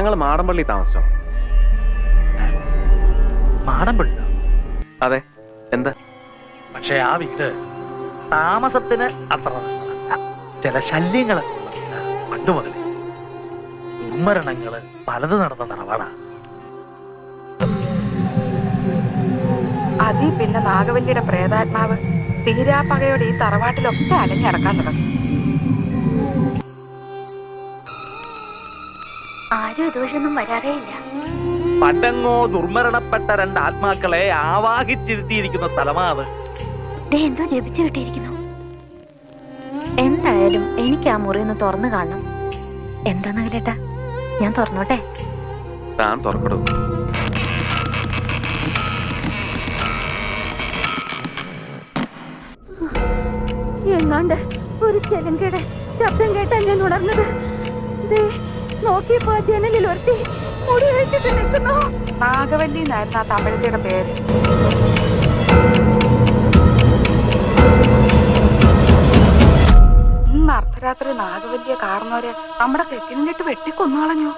ഞങ്ങൾ മാടമ്പള്ളി താമസിച്ചോ. മാടമ്പള്ളി? അതെ. എന്താ? പക്ഷെ ആ വീട് താമസത്തിന് അത്ര ചില ശല്യങ്ങള് പണ്ടുമുതലേ ദുർമരണങ്ങള് പലത് നടന്ന തറവാടാ. അതി പിന്നെ നാഗവല്ലിയുടെ പ്രേതാത്മാവ് തീരാപ്പകയോടെ ഈ തറവാട്ടിലൊക്കെ അലഞ്ഞിറക്കാൻ തുടങ്ങി. ആരും ഇതുവഴിയൊന്നും വരാറേ ഇല്ല. പണ്ടങ്ങോ ദുർമരണപ്പെട്ട രണ്ട് ആത്മാക്കളെ ആവാഹിച്ചിരുത്തിയിരിക്കുന്ന സ്ഥലമാ അത്. എന്തോ ജപിച്ചു കിട്ടിയിരിക്കുന്നു. എന്തായാലും എനിക്ക് ആ മുറി ഒന്ന് തുറന്നു കാണണം. എന്താന്ന് കേട്ടാ, ഞാൻ തുറന്നോട്ടെ? താൻ തുറക്കടൂ. എങ്ങാണ്ട് ഒരു ചെലങ്കയുടെ ശബ്ദം കേട്ടാ ഞാൻ ഉണർന്നത്. നോക്കിയപ്പോ ജനലിൽ ഒരുത്തി മുടി വെച്ചിട്ട് നിൽക്കുന്നു. നാഗവല്ലി എന്നായിരുന്നു ആ തമിഴത്തിയുടെ പേര്. ഇന്ന് അർദ്ധരാത്രി നാഗവല്ലിയെ കാർന്നവരെ നമ്മുടെ തെക്കിനിട്ട് വെട്ടിക്കൊന്നുകളഞ്ഞു.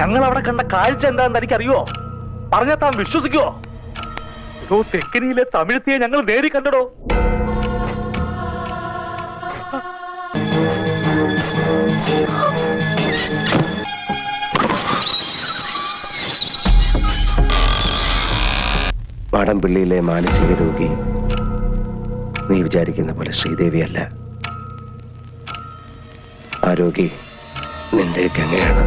ഞങ്ങൾ അവിടെ കണ്ട കാഴ്ച എന്താണെന്ന് എനിക്കറിയോ? പറഞ്ഞാ താൻ വിശ്വസിക്കുവോ? തെക്കിനിയിലെ തമിഴത്തിയെ ഞങ്ങൾ നേരി കണ്ടടോ. മാടമ്പിള്ളിയിലെ മാനസിക രോഗി നീ വിചാരിക്കുന്ന പോലെ ശ്രീദേവിയല്ല. ആ രോഗി നിന്റെ ഗംഗയാണ്.